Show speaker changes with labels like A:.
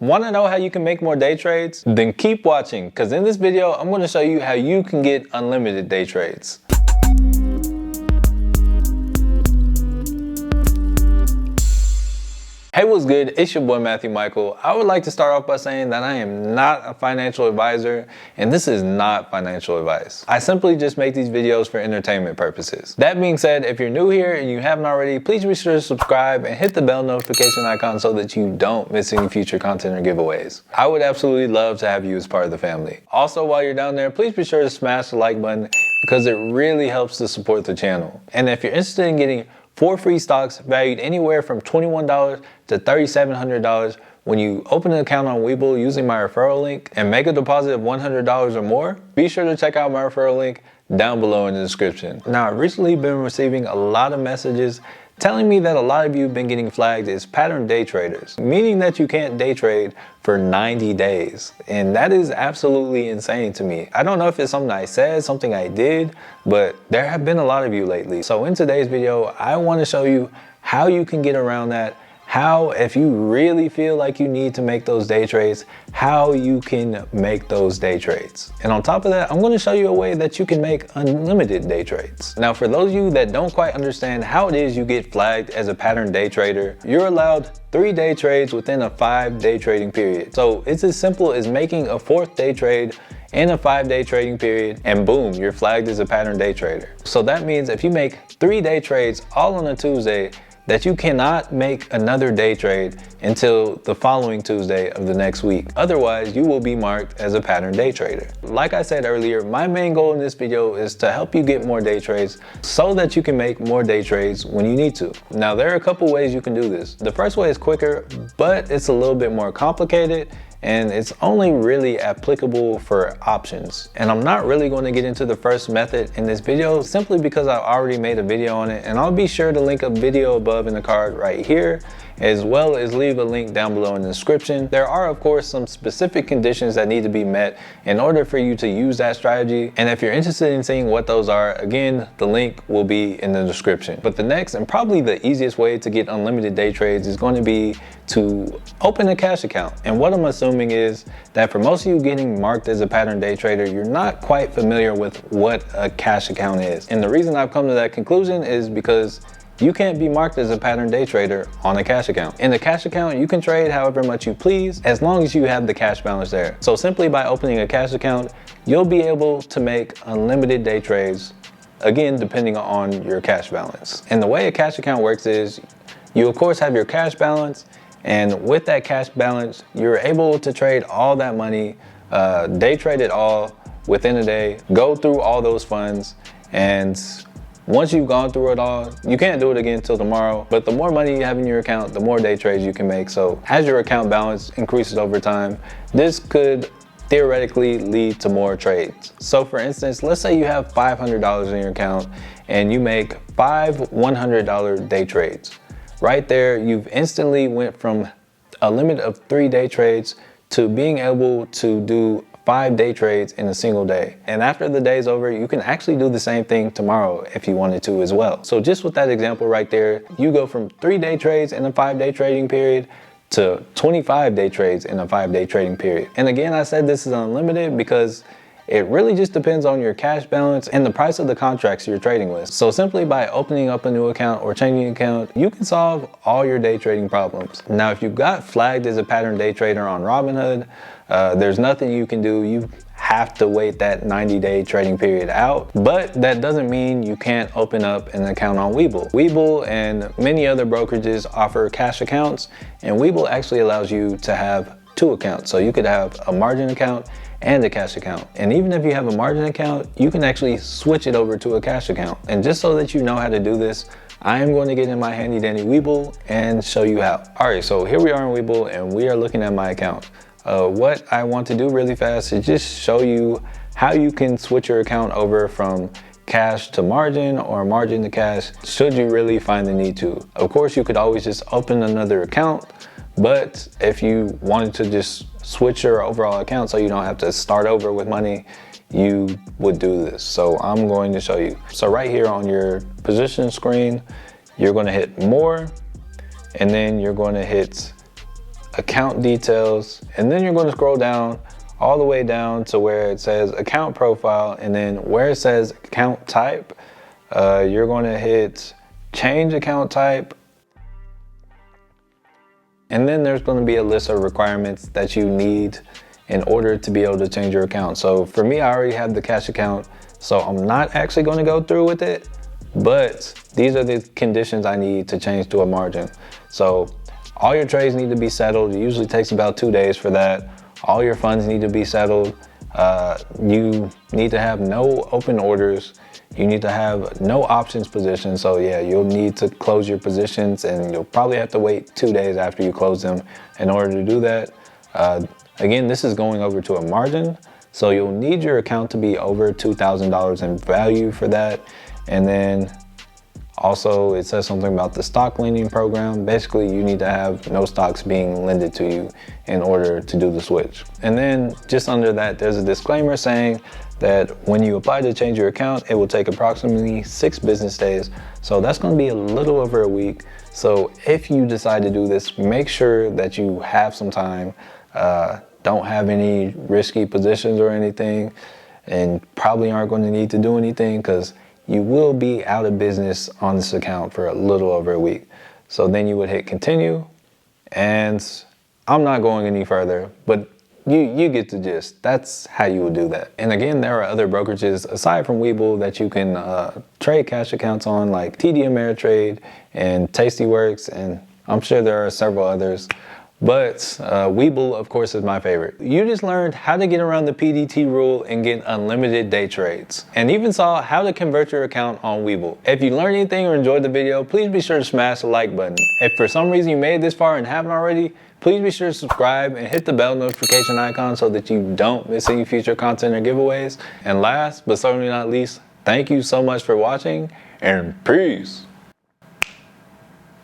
A: Want to know how you can make more day trades? Then keep watching, because in this video, I'm going to show you how you can get unlimited day trades. Hey, what's good? It's your boy Matthew Michael. I would like to start off by saying that I am not a financial advisor, and this is not financial advice. I simply just make these videos for entertainment purposes. That being said, if you're new here and you haven't already, please be sure to subscribe and hit the bell notification icon so that you don't miss any future content or giveaways. I would absolutely love to have you as part of the family. Also, while you're down there, please be sure to smash the like button because it really helps to support the channel. And if you're interested in getting 4 free stocks valued anywhere from $21 to $3,700 when you open an account on WEBULL using my referral link and make a deposit of $100 or more, be sure to check out my referral link down below in the description. Now, I've recently been receiving a lot of messages telling me that a lot of you have been getting flagged as pattern day traders, meaning that you can't day trade for 90 days. And that is absolutely insane to me. I don't know if it's something I said, something I did, but there have been a lot of you lately. So in today's video, I want to show you how you can get around that, how, if you really feel like you need to make those day trades, how you can make those day trades. And on top of that, I'm going to show you a way that you can make unlimited day trades. Now, for those of you that don't quite understand how it is you get flagged as a pattern day trader, you're allowed 3 day trades within a 5-day trading period. So it's as simple as making a 4th day trade in a 5-day trading period, and boom, you're flagged as a pattern day trader. So that means if you make 3 day trades all on a Tuesday, that you cannot make another day trade until the following Tuesday of the next week. Otherwise, you will be marked as a pattern day trader. Like I said earlier, my main goal in this video is to help you get more day trades so that you can make more day trades when you need to. Now, there are a couple ways you can do this. The first way is quicker, but it's a little bit more complicated, and it's only really applicable for options. And I'm not really going to get into the first method in this video simply because I've already made a video on it, and I'll be sure to link a video above in the card right here, as well as leave a link down below in the description. There are, of course, some specific conditions that need to be met in order for you to use that strategy. And if you're interested in seeing what those are, again, the link will be in the description. But the next and probably the easiest way to get unlimited day trades is going to be to open a cash account. And what I'm assuming is that for most of you getting marked as a pattern day trader, you're not quite familiar with what a cash account is. And the reason I've come to that conclusion is because you can't be marked as a pattern day trader on a cash account. In the cash account, you can trade however much you please as long as you have the cash balance there. So simply by opening a cash account, you'll be able to make unlimited day trades, again, depending on your cash balance. And the way a cash account works is you, of course, have your cash balance, and with that cash balance, you're able to trade all that money, day trade it all within a day, go through all those funds, and once you've gone through it all, you can't do it again until tomorrow, but the more money you have in your account, the more day trades you can make. So as your account balance increases over time, this could theoretically lead to more trades. So for instance, let's say you have $500 in your account and you make 5 $100 day trades. Right there, you've instantly went from a limit of 3 day trades to being able to do 5 day trades in a single day. And after the day's over, you can actually do the same thing tomorrow if you wanted to as well. So just with that example right there, you go from 3 day trades in a 5-day trading period to 25 day trades in a 5-day trading period. And again, I said this is unlimited because it really just depends on your cash balance and the price of the contracts you're trading with. So simply by opening up a new account or changing an account, you can solve all your day trading problems. Now, if you got flagged as a pattern day trader on Robinhood, there's nothing you can do. You have to wait that 90-day trading period out. But that doesn't mean you can't open up an account on WEBULL. WEBULL and many other brokerages offer cash accounts, and WEBULL actually allows you to have 2 accounts. So you could have a margin account and a cash account. And even if you have a margin account, you can actually switch it over to a cash account. And just so that you know how to do this, I am going to get in my handy dandy WEBULL and show you how. All right, so here we are in WEBULL and we are looking at my account. What I want to do really fast is just show you how you can switch your account over from cash to margin or margin to cash should you really find the need to. Of course, you could always just open another account, but if you wanted to just switch your overall account so you don't have to start over with money, you would do this. So I'm going to show you. So right here on your position screen, you're going to hit more, and then you're going to hit account details, and then you're going to scroll down all the way down to where it says account profile, and then where it says account type, you're going to hit change account type. And then there's going to be a list of requirements that you need in order to be able to change your account. So for me, I already have the cash account, so I'm not actually going to go through with it, but these are the conditions I need to change to a margin. So all your trades need to be settled. It usually takes about 2 days for that. All your funds need to be settled. You need to have no open orders. You need to have no options positions. So yeah, you'll need to close your positions, and you'll probably have to wait 2 days after you close them in order to do that. Again, this is going over to a margin, so you'll need your account to be over $2,000 in value for that. And then also it says something about the stock lending program. Basically, you need to have no stocks being lended to you in order to do the switch. And then just under that, there's a disclaimer saying that when you apply to change your account, it will take approximately 6 business days. So that's going to be a little over a week. So if you decide to do this, make sure that you have some time. Don't have any risky positions or anything, and probably aren't going to need to do anything, because you will be out of business on this account for a little over a week. So then you would hit continue, and I'm not going any further, but you get the gist. That's how you would do that. And again, there are other brokerages aside from WEBULL that you can trade cash accounts on, like TD Ameritrade and Tastyworks, and I'm sure there are several others. But WEBULL, of course, is my favorite. You just learned how to get around the PDT rule and get unlimited day trades, and even saw how to convert your account on WEBULL. If you learned anything or enjoyed the video, please be sure to smash the like button. If for some reason you made it this far and haven't already, please be sure to subscribe and hit the bell notification icon so that you don't miss any future content or giveaways. And last, but certainly not least, thank you so much for watching, and peace.